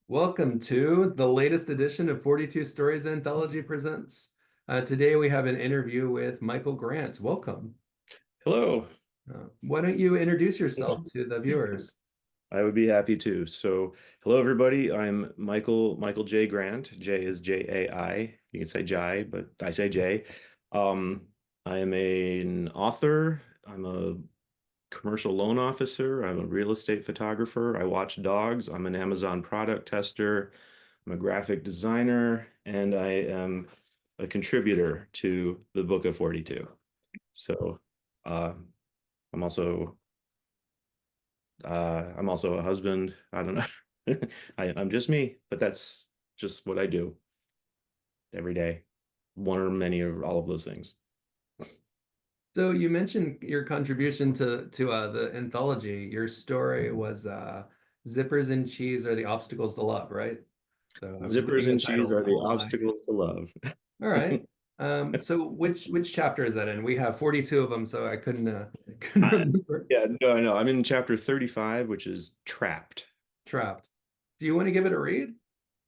Welcome to the latest edition of 42 Stories Anthology Presents. Today we have an interview with Michael Grant. Welcome. Hello. Why don't you introduce yourself to the viewers? I would be happy to. So, hello everybody. I'm Michael J. Grant. J is J-A-I. You can say Jai, but I say J. Um, I am an author. I'm a commercial loan officer. I'm a real estate photographer. I watch dogs. I'm an Amazon product tester. I'm a graphic designer, and I am a contributor to the Book of 42. So, uh, I'm also I'm also a husband. I don't know. I'm just me, but that's just what I do every day. One or many of all of those things. So you mentioned your contribution to the anthology. Your story was "Zippers and Cheese Are the Obstacles to Love," right? So I was Zippers reading the and cheese title are and the all of my. obstacles to love. All right. So which chapter is that in? We have 42 of them, so I couldn't couldn't I, remember. yeah, no, no. I'm in chapter 35, which is trapped. Trapped. Do you want to give it a read?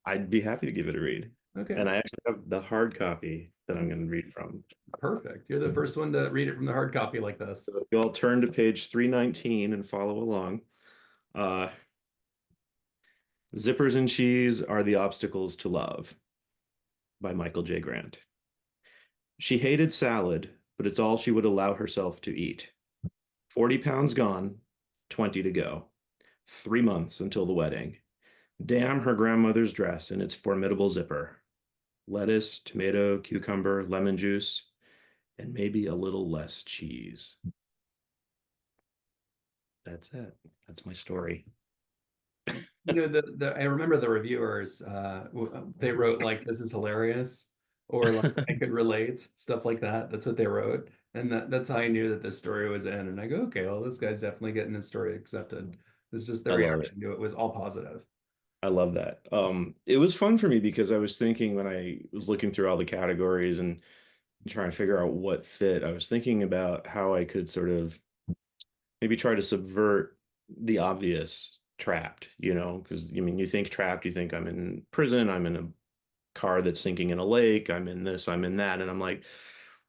I'd be happy to give it a read. Okay. And I actually have the hard copy that I'm going to read from. Perfect. You're the first one to read it from the hard copy like this. So if you all turn to page 319 and follow along. Uh, Zippers and cheese are the obstacles to love by Michael J. Grant. She hated salad, but it's all she would allow herself to eat. 40 pounds gone, 20 to go. 3 months until the wedding. Damn her grandmother's dress and its formidable zipper. Lettuce, tomato, cucumber, lemon juice, and maybe a little less cheese. That's it. That's my story. I remember the reviewers they wrote like this is hilarious or like I could relate, stuff like that. That's what they wrote. And that's how I knew that this story was in. And I go, okay, well, this guy's definitely getting his story accepted. It's just the I love it. reaction to it was all positive. I love that. It was fun for me because I was thinking when I was looking through all the categories and trying to figure out what fit, I was thinking about how I could sort of maybe try to subvert the obvious trapped, because I mean, you think trapped, you think I'm in prison, I'm in a car that's sinking in a lake, I'm in this, I'm in that. And I'm like,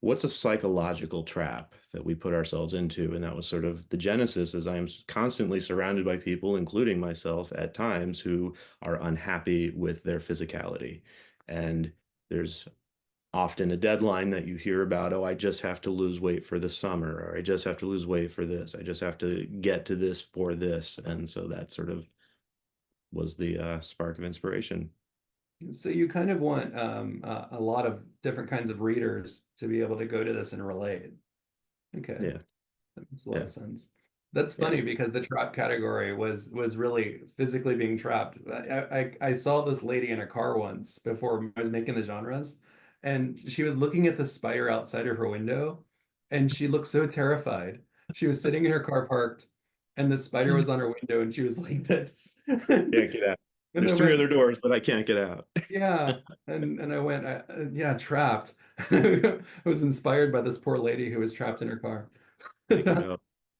what's a psychological trap that we put ourselves into? And that was sort of the genesis, as I am constantly surrounded by people, including myself at times, who are unhappy with their physicality. And there's often a deadline that you hear about, oh, I just have to lose weight for the summer, or I just have to lose weight for this. I just have to get to this for this. And so that sort of was the spark of inspiration. So you kind of want a lot of different kinds of readers to be able to go to this and relate. Okay. Yeah, That makes a lot yeah, of sense. That's yeah. funny because the trap category was really physically being trapped. I saw this lady in a car once before I was making the genres, and she was looking at the spider outside of her window, and she looked so terrified. She was sitting in her car parked, and the spider was on her window, and she was like this. Can't get out. And I There's three went, other doors, but I can't get out. yeah. And I went, yeah, trapped. I was inspired by this poor lady who was trapped in her car. Like,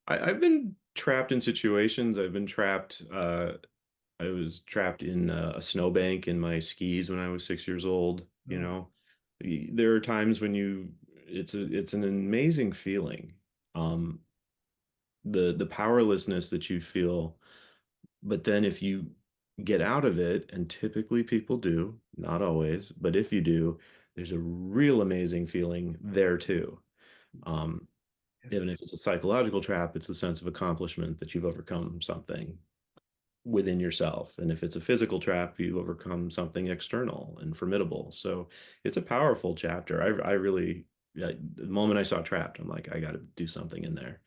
I've been trapped in situations. I've been trapped. I was trapped in a snowbank in my skis when I was 6 years old. There are times when it's an amazing feeling. Um, the powerlessness that you feel, but then if you get out of it, and typically people do, not always, but if you do, there's a real amazing feeling there too. Um, Even if it's a psychological trap, it's the sense of accomplishment that you've overcome something within yourself. And if it's a physical trap, you overcome something external and formidable. So it's a powerful chapter. I really, yeah, the moment I saw Trapped, I'm like, I got to do something in there.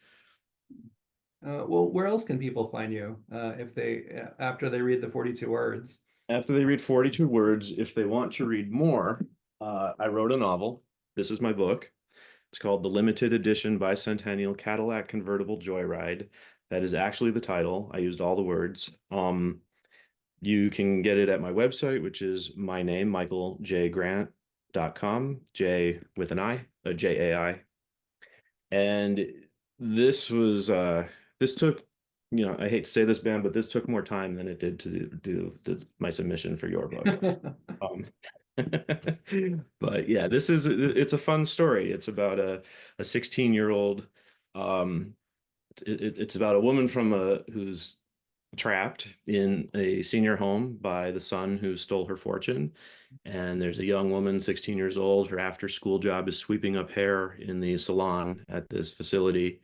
Well, where else can people find you if they after they read the 42 words? After they read 42 words, if they want to read more, I wrote a novel. This is my book. It's called The Limited Edition Bicentennial Cadillac Convertible Joyride. That is actually the title. I used all the words. You can get it at my website, which is my name, michaeljgrant.com, J with an I, a J-A-I. And this was this took I hate to say this, man, but this took more time than it did to do my submission for your book. Um, but yeah, it's a fun story. It's about a 16-year-old. Um, it's about a woman who's trapped in a senior home by the son who stole her fortune. And there's a young woman, 16 years old. Her after school job is sweeping up hair in the salon at this facility.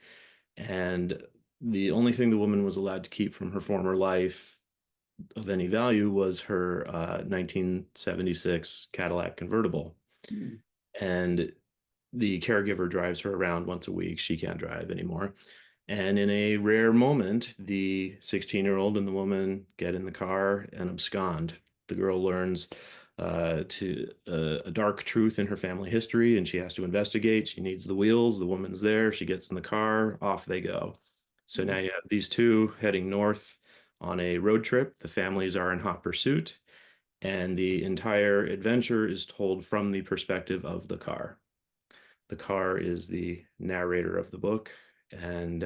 And the only thing the woman was allowed to keep from her former life of any value was her 1976 Cadillac Convertible. Hmm. And the caregiver drives her around once a week. She can't drive anymore. And in a rare moment, the 16-year-old and the woman get in the car and abscond. The girl learns a dark truth in her family history, and she has to investigate. She needs the wheels. The woman's there. She gets in the car. Off they go. So now you have these two heading north on a road trip. The families are in hot pursuit, and the entire adventure is told from the perspective of the car. The car is the narrator of the book, and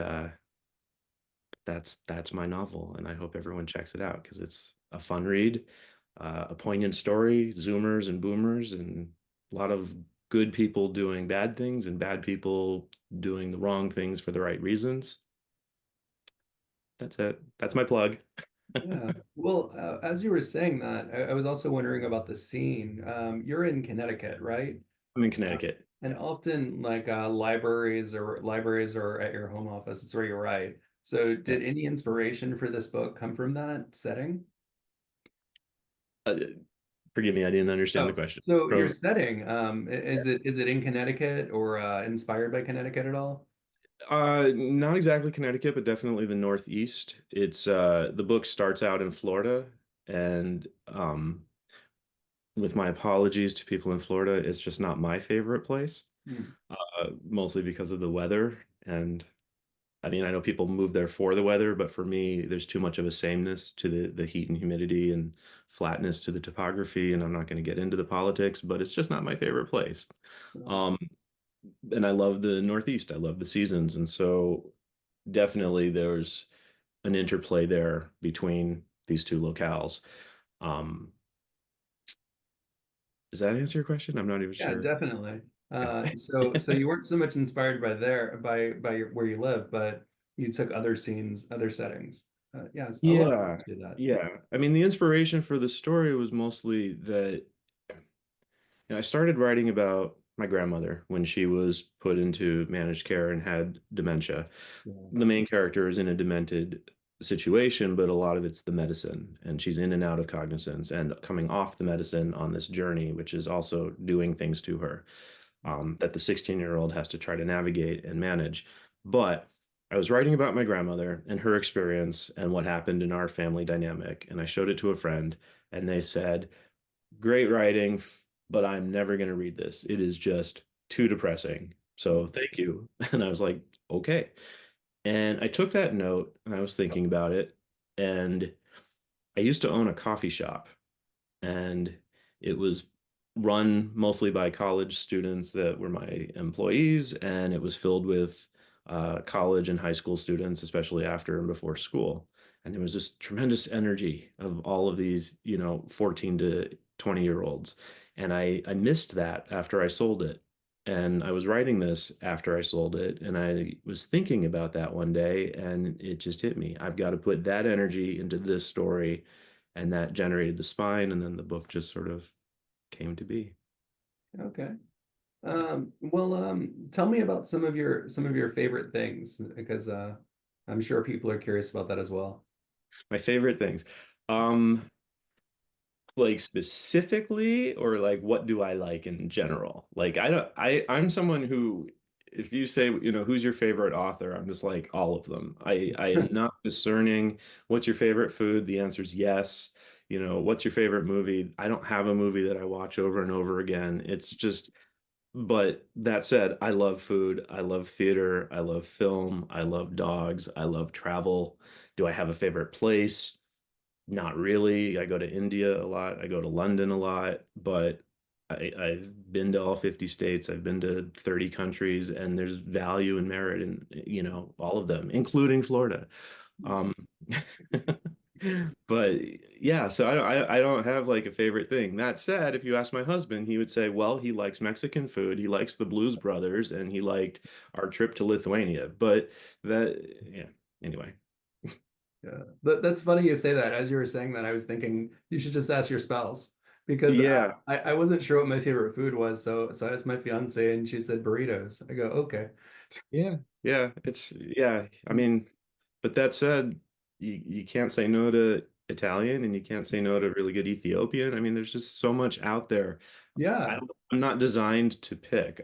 that's my novel, and I hope everyone checks it out because it's a fun read, a poignant story, Zoomers and boomers, and a lot of good people doing bad things and bad people doing the wrong things for the right reasons. That's it. That's my plug. Yeah. Well, as you were saying that, I was also wondering about the scene. You're in Connecticut, right? I'm in Uh, Connecticut. and often, like libraries or at your home office, it's where you write. So, Yeah. did any inspiration for this book come from that setting? Uh, Forgive me, I didn't understand the Oh, question. so your From setting, is it in Connecticut or inspired by Connecticut at all? not exactly Connecticut, but definitely the Northeast. It's the book starts out in Florida, and with my apologies to people in Florida, it's just not my favorite place, Hmm. mostly because of the weather. And I mean, I know people move there for the weather, but for me, there's too much of a sameness to the heat and humidity and flatness to the topography. And I'm not going to get into the politics, but it's just not my favorite place. Oh, Um, and I love the Northeast. I love the seasons. And so definitely there's an interplay there between these two locales. Um, does that answer your question? I'm not even yeah, sure. definitely. So Okay. you weren't so much inspired by where you live, but you took other scenes, other settings. Yes, a lot of Yeah, books do that. yeah. I mean, the inspiration for the story was mostly that I started writing about my grandmother when she was put into managed care and had dementia. Yeah. The main character is in a demented situation, but a lot of it's the medicine, and she's in and out of cognizance and coming off the medicine on this journey, which is also doing things to her that the 16-year-old has to try to navigate and manage. But I was writing about my grandmother and her experience and what happened in our family dynamic, and I showed it to a friend, and they said, great writing, but I'm never going to read this. It is just too depressing. So thank you. And I was like, okay. And I took that note and I was thinking about it. And I used to own a coffee shop, and it was run mostly by college students that were my employees, and it was filled with college and high school students, especially after and before school. And there was this tremendous energy of all of these, 14 to 20-year-olds. And I missed that after I sold it. And I was writing this after I sold it, and I was thinking about that one day, and it just hit me. I've got to put that energy into this story, and that generated the spine, and then the book just sort of came to be. Okay. Well, tell me about some of your favorite things because I'm sure people are curious about that as well. My favorite things. Um, like specifically, or like what do I like in general? Like I don't I'm someone who, if you say, who's your favorite author, I'm just like all of them. I am not discerning. What's your favorite food? The answer is yes. What's your favorite movie? I don't have a movie that I watch over and over again. It's just, but that said, I love food. I love theater. I love film. I love dogs. I love travel. Do I have a favorite place? Not really. I go to India a lot. I go to London a lot, but I've been to all 50 states. I've been to 30 countries, and there's value and merit in, all of them, including Florida. Um, but yeah, so I don't have like a favorite thing. That said, if you ask my husband, he would say, well, he likes Mexican food, he likes the Blues Brothers, and he liked our trip to Lithuania. But that, yeah, anyway. Yeah, that's funny you say that. As you were saying that, I was thinking you should just ask your spouse because Yeah, I wasn't sure what my favorite food was. So I asked my fiance and she said burritos. I go, okay. yeah, yeah. It's yeah. I mean, but that said, you can't say no to Italian, and you can't say no to really good Ethiopian. I mean, there's just so much out there. Yeah. I'm not designed to pick.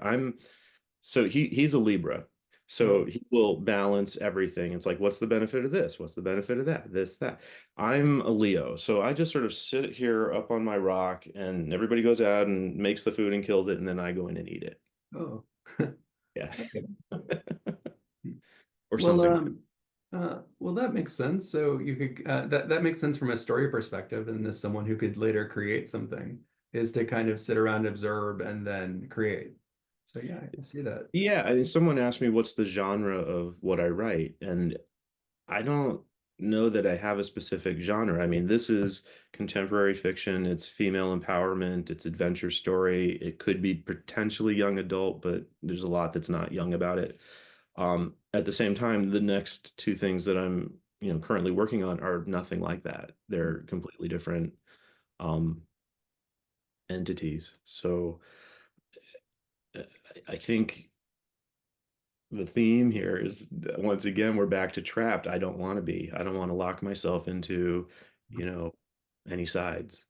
So he's a Libra. So Oh, he will balance everything. It's like, what's the benefit of this? What's the benefit of that? This, that. I'm a Leo. So I just sort of sit here up on my rock and everybody goes out and makes the food and kills it, and then I go in and eat it. oh. Yeah. Okay. Or Well, something. well, that makes sense. So you could that makes sense from a story perspective, and as someone who could later create something, is to kind of sit around, observe, and then create. So yeah, I can see that. Yeah, I mean, someone asked me what's the genre of what I write, and I don't know that I have a specific genre. I mean, this is contemporary fiction, it's female empowerment, it's adventure story. It could be potentially young adult, but there's a lot that's not young about it. At the same time, the next two things that I'm, currently working on are nothing like that. They're completely different um, entities. So uh, I think the theme here is once again we're back to trapped. I don't want to be. I don't want to lock myself into, you know, any sides.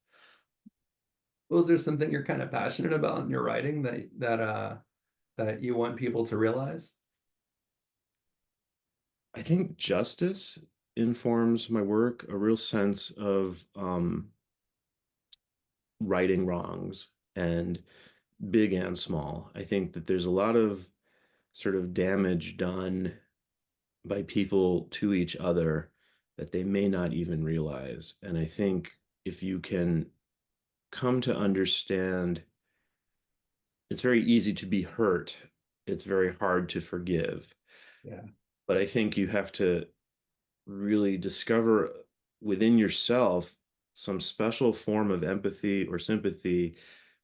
Well, is there something you're kind of passionate about in your writing that you want people to realize? I think justice informs my work, a real sense of righting wrongs, and big and small. I think that there's a lot of sort of damage done by people to each other that they may not even realize. And I think if you can come to understand, it's very easy to be hurt. It's very hard to forgive. Yeah. But I think you have to really discover within yourself some special form of empathy or sympathy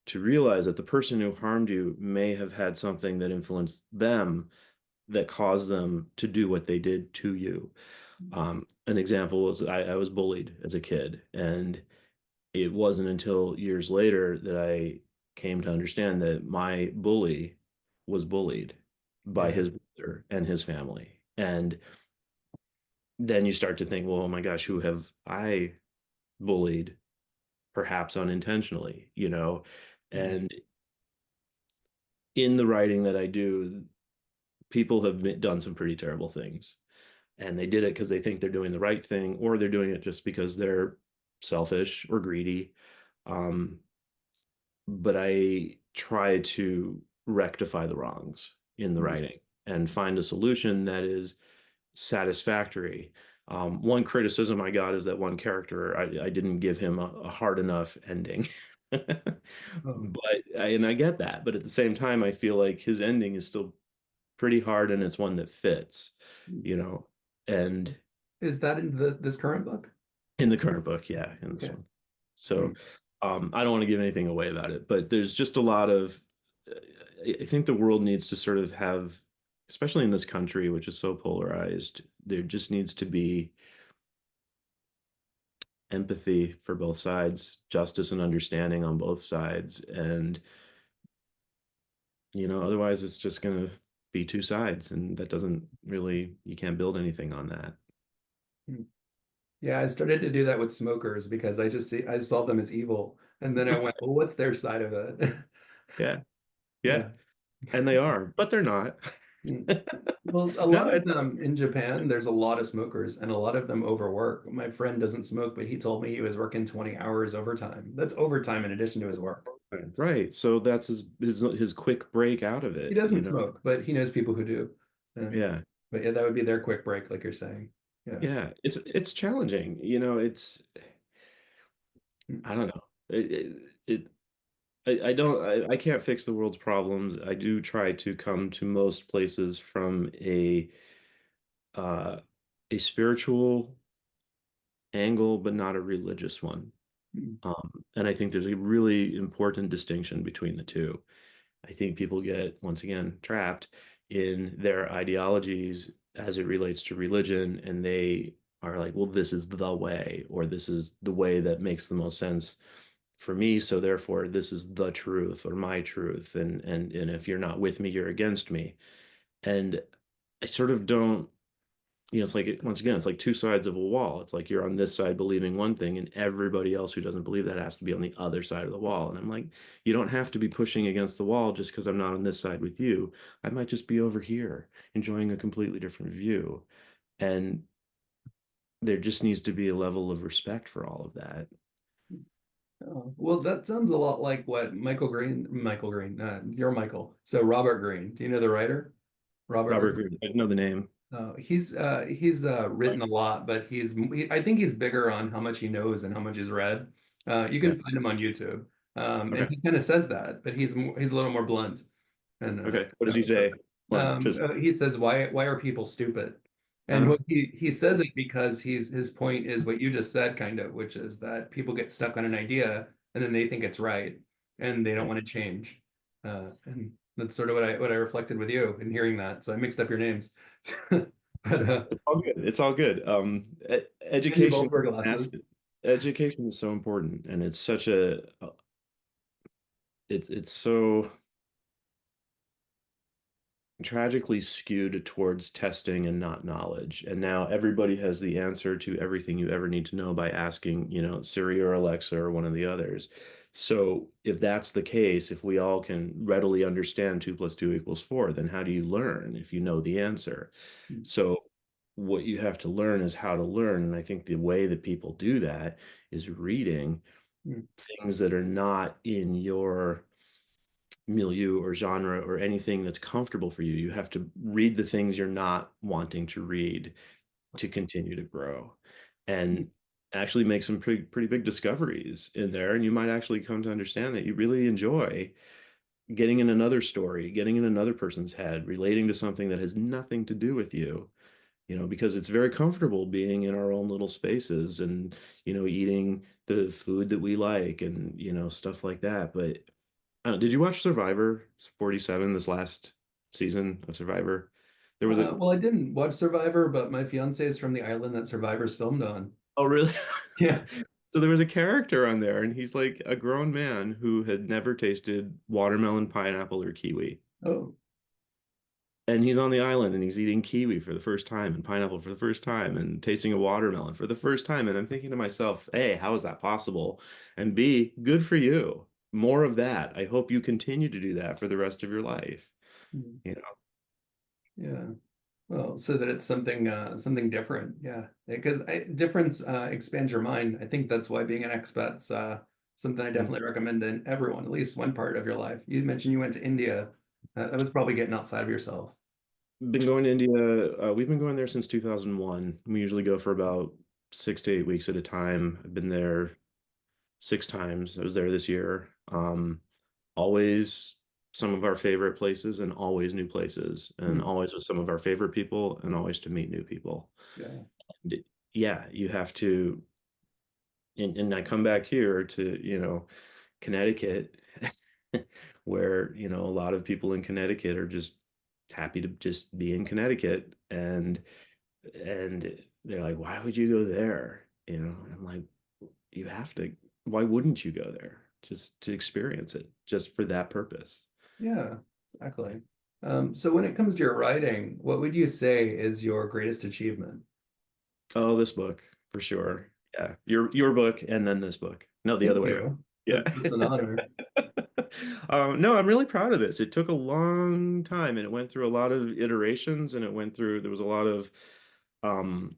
to realize that the person who harmed you may have had something that influenced them that caused them to do what they did to you. An example was I was bullied as a kid, and it wasn't until years later that I came to understand that my bully was bullied by Yeah. his brother and his family. And then you start to think, well, oh my gosh, who have I bullied, perhaps unintentionally, Mm. And in the writing that I do, people have done some pretty terrible things. And they did it because they think they're doing the right thing, or they're doing it just because they're selfish or greedy. Um, but I try to rectify the wrongs in the Mm. writing and find a solution that is satisfactory. One criticism I got is that one character, I didn't give him a hard enough ending. Oh. And I get that, but at the same time, I feel like his ending is still pretty hard and it's one that fits, Mm. you know. And Is that in this current book? in the current book, yeah, in this Okay. one. So Mm. I don't want to give anything away about it, but there's just a lot of, I think the world needs to sort of have, especially in this country, which is so polarized, there just needs to be empathy for both sides, justice and understanding on both sides. And, otherwise it's just going to be two sides. And that doesn't really, you can't build anything on that. Mm. Yeah, I started to do that with smokers because I saw them as evil, and then I went, well, what's their side of it? Yeah. Yeah. Yeah. And they are, but they're not. Mm. Well, a No, lot of them in Japan, there's a lot of smokers, and a lot of them overwork. My friend doesn't smoke, but he told me he was working 20 hours overtime. That's overtime in addition to his work. right. So that's his quick break out of He it, doesn't smoke, but he knows people who do. And Yeah. but yeah, that would be their quick break, like you're saying. Yeah. Yeah. It's challenging. It's Mm. I don't know. I don't I can't fix the world's problems. I do try to come to most places from uh a spiritual angle, but not a religious one. Mm. And I think there's a really important distinction between the two. I think people get, once again, trapped in their ideologies as it relates to religion, and they are like, well, this is the way, or this is the way that makes the most sense for me, so therefore this is the truth or my truth. And if you're not with me, you're against me. And I sort of don't, it's like, once again, it's like two sides of a wall. It's like you're on this side believing one thing, and everybody else who doesn't believe that has to be on the other side of the wall. And I'm like, you don't have to be pushing against the wall just because I'm not on this side with you. I might just be over here enjoying a completely different view. And there just needs to be a level of respect for all of that. Oh, well, that sounds a lot like what Michael Green, you're Michael. So Robert Greene, do you know the writer? Robert Robert Greene? Greene, I know the name. He's written a lot, but I think he's bigger on how much he knows and how much he's read. You Yeah. can find him on YouTube, and Okay. he kind of says that, but he's a little more blunt. And Okay. What does he say? One, just he says, why are people stupid? And uh-huh. what he says it because his point is what you just said, kind of, which is that people get stuck on an idea and then they think it's right and they don't Yeah. want to change. And that's sort of what I reflected with you in hearing that. So I mixed up your names. But It's all good. It's all good. and you Education both wear is glasses. massive. Education is so important, and it's such it's so tragically skewed towards testing and not knowledge. And now everybody has the answer to everything you ever need to know by asking, Siri or Alexa or one of the others. So if that's the case, if we all can readily understand 2 + 2 = 4, then how do you learn if you know the answer? So what you have to learn is how to learn. And I think the way that people do that is reading Mm, things that are not in your milieu or genre or anything that's comfortable for you. You have to read the things you're not wanting to read to continue to grow mm, and actually make some pretty big discoveries in there. And you might actually come to understand that you really enjoy getting in another story, getting in another person's head, relating to something that has nothing to do with you. Because it's very comfortable being in our own little spaces and, eating the food that we like and, stuff like that. But did you watch Survivor 47, this last season of Survivor? There was a, well, I didn't watch Survivor, but my fiance is from the island that Survivor's filmed on. oh, really? Yeah. So there was a character on there, and he's like a grown man who had never tasted watermelon, pineapple, or kiwi. Oh. And he's on the island and he's eating kiwi for the first time and pineapple for the first time and tasting a watermelon for the first time. And I'm thinking to myself, A, how is that possible? And B, good for you. More of that. I hope you continue to do that for the rest of your life. Mm, You know, yeah. Well, so that it's something different. Yeah. Because difference expands your mind. I think that's why being an expat's something I definitely recommend to everyone, at least one part of your life. You mentioned you went to India. That was probably getting outside of yourself. been going to India. We've been going there since 2001. We usually go for about 6 to 8 weeks at a time. I've been there 6 times. I was there this year. Always some of our favorite places and always new places and Hmm. always with some of our favorite people and always to meet new people. Yeah. And yeah, you have to, and I come back here to, Connecticut, where, a lot of people in Connecticut are just happy to just be in Connecticut. And they're like, why would you go there? And I'm like, you have to, why wouldn't you go there? Just to experience it, just for that purpose. Yeah, exactly. So when it comes to your writing, what would you say is your greatest achievement? Oh, this book for sure. Yeah. Your book and then this book. No, the other Thank way around. you. Yeah. That's an honor. No, I'm really proud of this. It took a long time and it went through a lot of iterations and there was a lot of um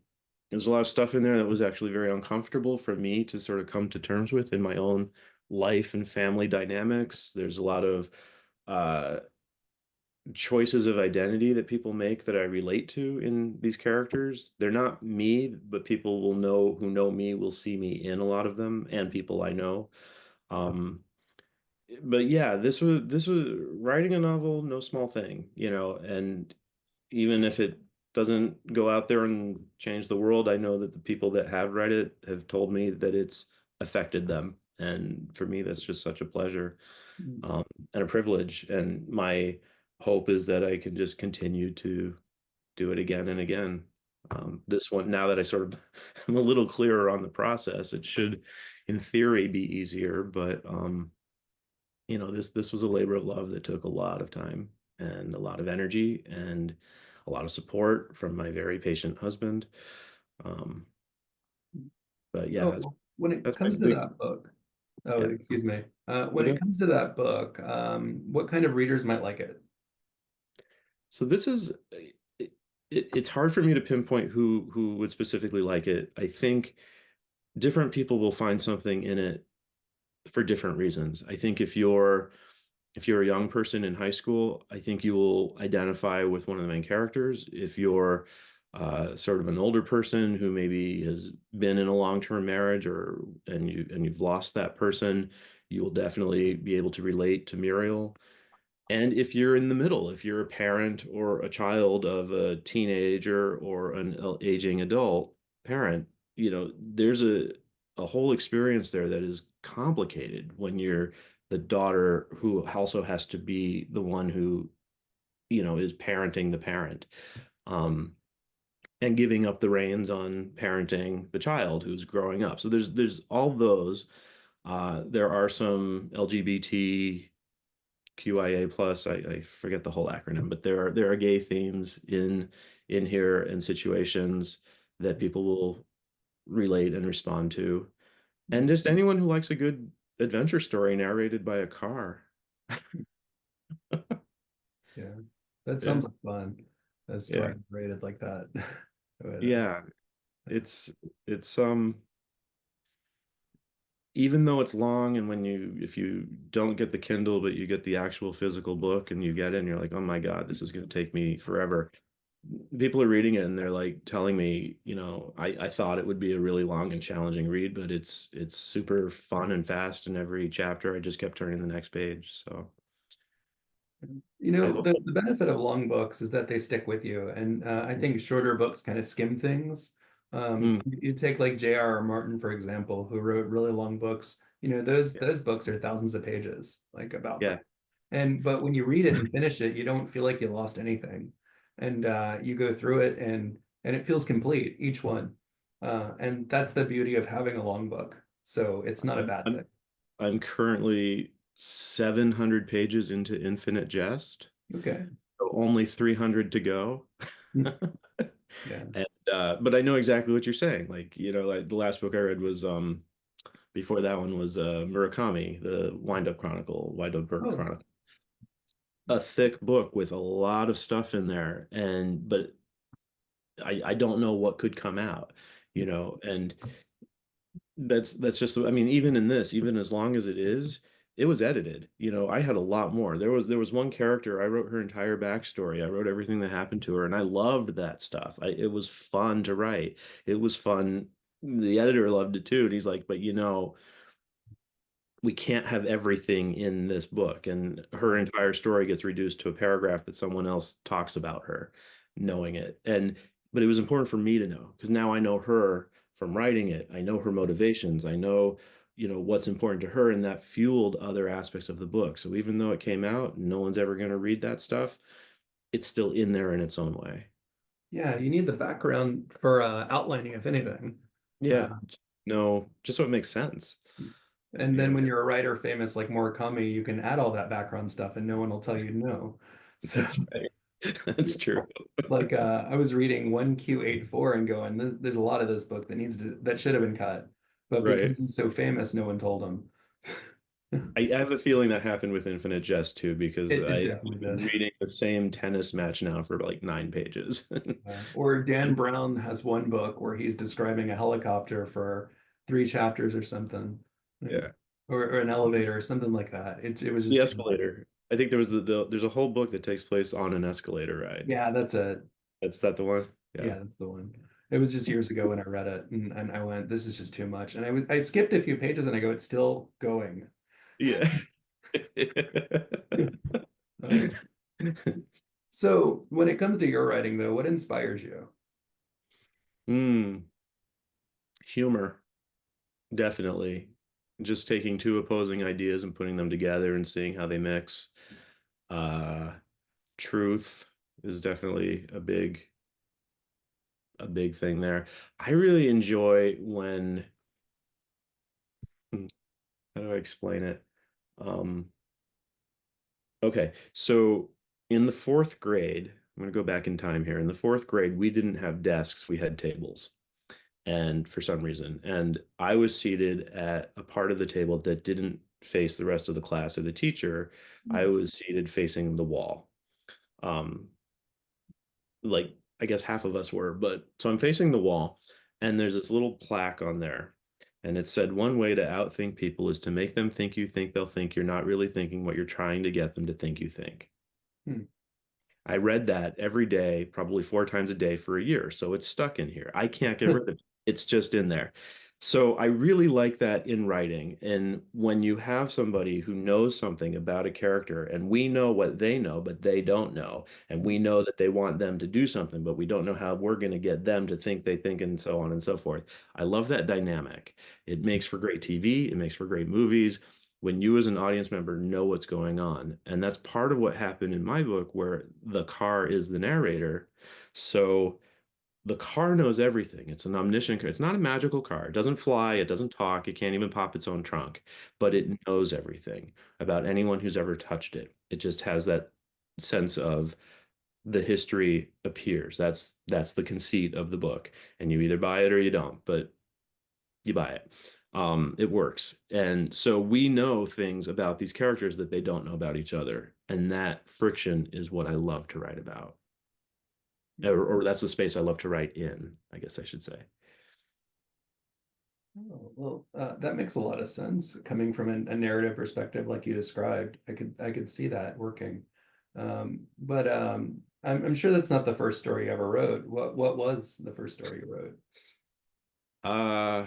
there's a lot of stuff in there that was actually very uncomfortable for me to sort of come to terms with in my own life and family dynamics. There's a lot of uh choices of identity that people make that I relate to in these characters. They're not me, but people will know who know me will see me in a lot of them and people I know. Um, but yeah, this was writing a novel, no small thing, and even if it doesn't go out there and change the world. I know that the people that have read it have told me that it's affected them. And for me, that's just such a pleasure, Mm. um, and a privilege. And my hope is that I can just continue to do it again and again. This one, now that I sort of am a little clearer on the process, it should, in theory, be easier. But this was a labor of love that took a lot of time and a lot of energy and a lot of support from my very patient husband. Um, but yeah, that's So when it that's comes to basically, that book, oh, yeah. excuse me. When it Okay. comes to that book, what kind of readers might like it? So this is it's hard for me to pinpoint who would specifically like it. I think different people will find something in it for different reasons. I think if you're a young person in high school, I think you will identify with one of the main characters. If you're sort of an older person who maybe has been in a long-term marriage and you've lost that person, you will definitely be able to relate to Muriel. And if you're in the middle, if you're a parent or a child of a teenager or an aging adult parent, there's a whole experience there that is complicated when you're the daughter who also has to be the one who, is parenting the parent, um, and giving up the reins on parenting the child who's growing up. So there's all those. There are some LGBT QIA plus. I forget the whole acronym, but there are gay themes in here and situations that people will relate and respond to. And just anyone who likes a good adventure story narrated by a car. Yeah, that Yeah. sounds like fun. A Yeah. story rated like that. But, Yeah. It's it's even though it's long, and if you don't get the Kindle but you get the actual physical book and you get it and you're like, oh my God, this is going to take me forever. People are reading it and they're like telling me, I thought it would be a really long and challenging read, but it's super fun and fast, and every chapter I just kept turning the next page. So I hope. the benefit of long books is that they stick with you. And I think shorter books kind of skim things. Mm, You take like J.R.R. Martin, for example, who wrote really long books. yeah. Those books are thousands of pages, like about them. Yeah. But when you read it and finish it, you don't feel like you lost anything. And you go through it and it feels complete, each one. And that's the beauty of having a long book. So it's not a bad thing. I'm currently 700 pages into Infinite Jest, Okay. so only 300 to go. Yeah. And but I know exactly what you're saying. Like, like the last book I read was before that one was Murakami, the Wind Up Bird Oh, Chronicle. A thick book with a lot of stuff in there, and but I don't know what could come out, and that's just, I mean, even in this, even as long as it is, it was edited. I had a lot more. There was one character, I wrote her entire backstory. I wrote everything that happened to her, and I loved that stuff. It was fun to write. It was fun. The editor loved it too, and he's like, but we can't have everything in this book. And her entire story gets reduced to a paragraph that someone else talks about her, knowing it. But it was important for me to know, because now I know her from writing it. I know her motivations. I know, what's important to her, and that fueled other aspects of the book. So even though it came out, no one's ever going to read that stuff, it's still in there in its own way. yeah, you need the background for outlining, if anything. Yeah. Uh, No, just so it makes sense. and then Yeah, when you're a writer famous like Murakami, you can add all that background stuff and no one will tell you no. So that's right. That's true. like I was reading 1Q84 and going, There's a lot of this book that should have been cut. But Right. because he's so famous, no one told him. I have a feeling that happened with Infinite Jest too, because It I've definitely been did. reading the same tennis match now for like 9 pages. Or Dan Brown has one book where he's describing a helicopter for 3 chapters or something, Yeah. or an elevator or something like that. It was The just too much. escalator. I think there was there's a whole book that takes place on an escalator ride. Yeah, that's it. That's that the one? Yeah. Yeah, that's the one. It was just years ago when I read it, and I went, "This is just too much." And I skipped a few pages, and I go, "It's still going." Yeah. Um, So when it comes to your writing, though, what inspires you? Hmm, humor, definitely. Just taking two opposing ideas and putting them together and seeing how they mix. Uh, Truth is definitely a big thing there. I really enjoy when, how do I explain it? Um, okay, so in the fourth grade, I'm going to go back in time here. In the fourth grade, we didn't have desks, we had tables. And for some reason, and I was seated at a part of the table that didn't face the rest of the class or the teacher. I was seated facing the wall. Um, like I guess half of us were, but so I'm facing the wall, and there's this little plaque on there, and it said one way to outthink people is to make them think you think they'll think you're not really thinking what you're trying to get them to think you think. Hmm. I read that every day, probably 4 times a day for a year. So it's stuck in here. I can't get rid of it. It's just in there. So I really like that in writing. And when you have somebody who knows something about a character and we know what they know, but they don't know, and we know that they want them to do something, but we don't know how we're going to get them to think they think, and so on and so forth. I love that dynamic. It makes for great TV. It makes for great movies when you as an audience member know what's going on. And that's part of what happened in my book, where the car is the narrator. So the car knows everything. It's an omniscient car. It's not a magical car. It doesn't fly, it doesn't talk, it can't even pop its own trunk, but it knows everything about anyone who's ever touched it. It just has that sense of the history appears. That's the conceit of the book. And you either buy it or you don't. But you buy it. It works. And so we know things about these characters that they don't know about each other. And that friction is what I love to write about. Or that's the space I love to write in, I guess I should say. Oh, well, that makes a lot of sense coming from a narrative perspective, like you described. I could see that working. But I'm sure that's not the first story you ever wrote. What was the first story you wrote? Uh,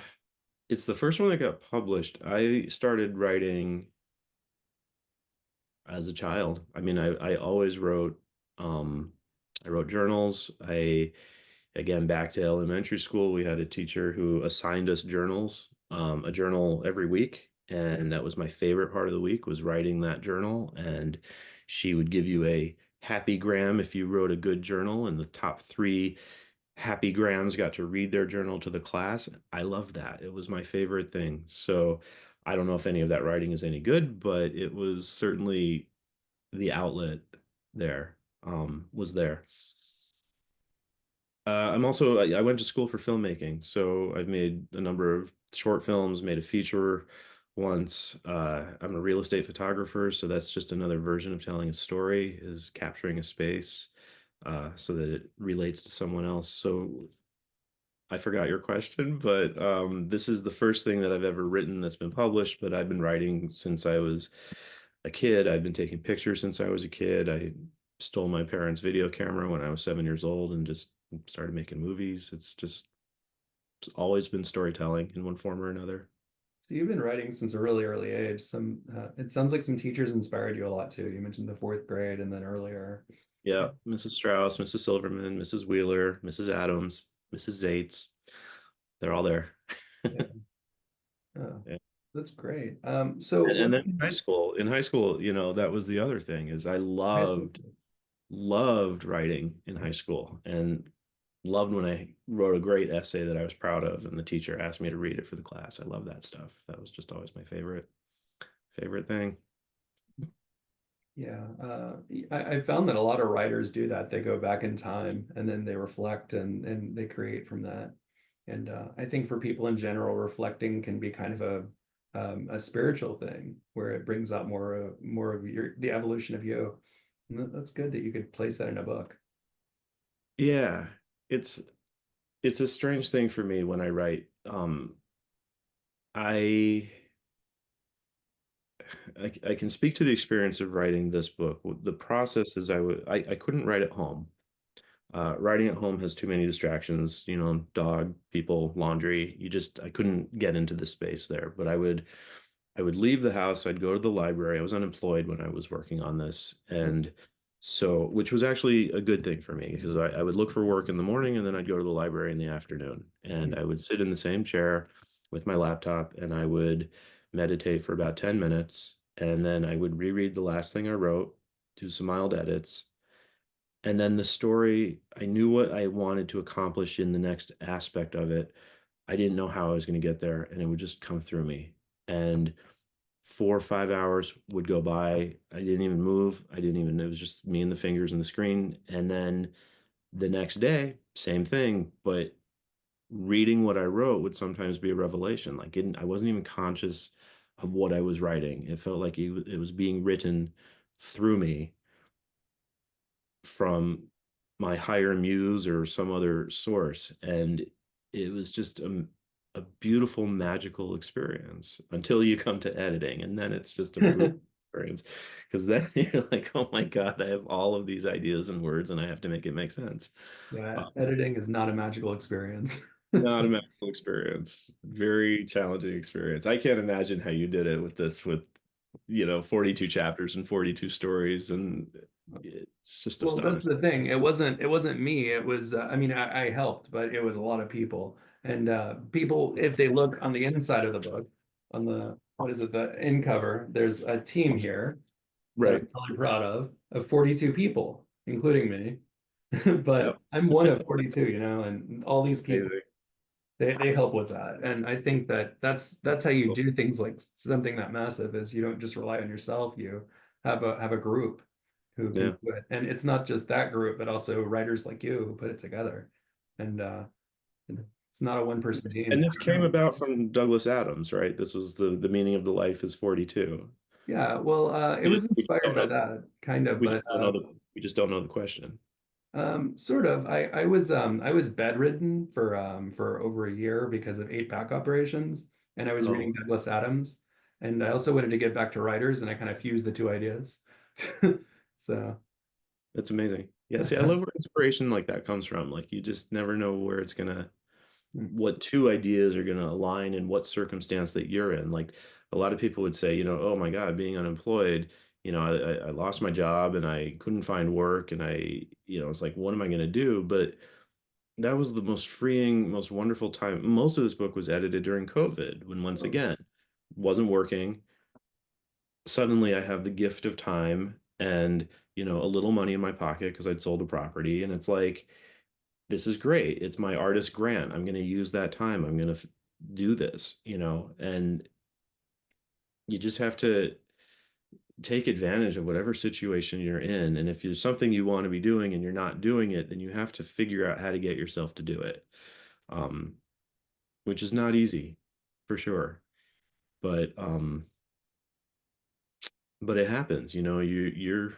it's the first one that got published. I started writing as a child. I mean, I always wrote, I wrote journals. Again, back to elementary school, we had a teacher who assigned us journals, a journal every week. And that was my favorite part of the week, was writing that journal. And she would give you a happy gram if you wrote a good journal, and the top three happy grams got to read their journal to the class. I loved that. It was my favorite thing. So I don't know if any of that writing is any good, but it was certainly the outlet there, was there. I'm also, I went to school for filmmaking, so I've made a number of short films, made a feature once. I'm a real estate photographer, so that's just another version of telling a story, is capturing a space so that it relates to someone else. So I forgot your question, but this is the first thing that I've ever written that's been published, but I've been writing since I was a kid. I've been taking pictures since I was a kid. I stole my parents' video camera when I was 7 years old and just started making movies. It's always been storytelling in one form or another. So you've been writing since a really early age. It sounds like some teachers inspired you a lot too. You mentioned the fourth grade and then earlier. Yeah, Mrs. Strauss, Mrs. Silverman, Mrs. Wheeler, Mrs. Adams, Mrs. Zates, they're all there. Yeah. Oh, Yeah. that's great. So And what then in high school, that was the other thing, is I high school? loved writing in high school, and loved when I wrote a great essay that I was proud of and the teacher asked me to read it for the class. I love that stuff. That was just always my favorite thing. Yeah, I found that a lot of writers do that. They go back in time and then they reflect and they create from that. And I think for people in general, reflecting can be kind of a spiritual thing where it brings out more of the evolution of you. And that's good that you could place that in a book. Yeah, it's it's a strange thing for me when I write. I I can speak to the experience of writing this book. The process is I couldn't write at home. Writing at home has too many distractions, dog, people, laundry. I couldn't get into the space there. But I would leave the house, I'd go to the library. I was unemployed when I was working on this, and So, which was actually a good thing for me because I would look for work in the morning and then I'd go to the library in the afternoon. And I would sit in the same chair with my laptop and I would meditate for about 10 minutes. And then I would reread the last thing I wrote, do some mild edits. And then the story, I knew what I wanted to accomplish in the next aspect of it. I didn't know how I was going to get there, and it would just come through me. And 4 or 5 hours would go by. I didn't even move. I didn't even, it was just me and the fingers and the screen. And then the next day, same thing, but reading what I wrote would sometimes be a revelation. I wasn't even conscious of what I was writing. It felt like it was being written through me from my higher muse or some other source. And it was just a beautiful, magical experience until you come to editing. And then it's just a brutal experience because then you're like, oh my God, I have all of these ideas and words and I have to make it make sense. Yeah, Um, editing is not a magical experience. It's Not a magical experience. Very challenging experience. I can't imagine how you did it with this, with 42 chapters and 42 stories, and it's just well, that's astonishing. the thing. It wasn't me. It was I mean, I helped, but it was a lot of people. And people, if they look on the inside of the book, on the what is it, the end cover, there's a team here that Right. I'm really proud of 42 people, including me. But Yep. I'm one of 42, and all these people, Amazing. they help with that. And I think that that's how you Cool. do things like something that massive is you don't just rely on yourself. You have a group who can Yeah. do it. And it's not just that group, but also writers like you who put it together. And it's not a one person And team. this came about from Douglas Adams, right? This was the meaning of the life is 42. Yeah, well, it was We just inspired don't by know. that kind of, We but just don't know we just don't know the question. sort of. I was bedridden for over a year because of eight back operations, and I was reading Oh, Douglas Adams, and I also wanted to get back to writers, and I kind of fused the two ideas. So that's amazing. Yeah, see, I love where inspiration like that comes from. Like you just never know where it's gonna what two ideas are going to align in what circumstance that you're in. Like a lot of people would say, oh my God, being unemployed, I lost my job and I couldn't find work and it's like, what am I going to do? But that was the most freeing, most wonderful time. Most of this book was edited during COVID when once again, wasn't working. Suddenly I have the gift of time and, a little money in my pocket because I'd sold a property. And it's like, this is great. It's my artist grant. I'm going to use that time. I'm going to do this, and you just have to take advantage of whatever situation you're in. And if there's something you want to be doing and you're not doing it, then you have to figure out how to get yourself to do it, um, which is not easy for sure. But it happens, you're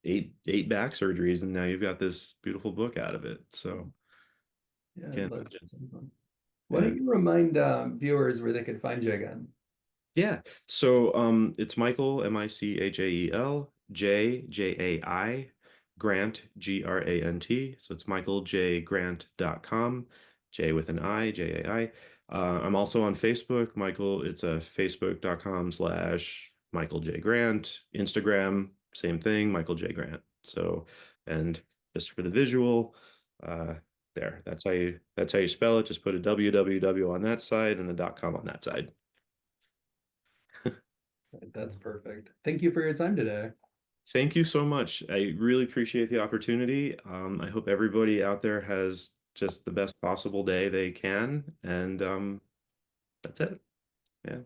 eight back surgeries and now you've got this beautiful book out of it. So yeah, can't that's imagine. fun. Why Yeah. don't you remind viewers where they could find you again? Yeah. So it's Michael, Michael, Jai, Grant, Grant. So it's michaeljgrant.com, J with an I, Jai. I'm also on Facebook, Michael. It's a facebook.com/Michael J. Grant. Instagram, same thing, Michael J. Grant. So, and just for the visual, uh, there. That's how you spell it. Just put a www on that side and a .com on that side. That's perfect. Thank you for your time today. Thank you so much. I really appreciate the opportunity. I hope everybody out there has just the best possible day they can. And that's it. Yeah.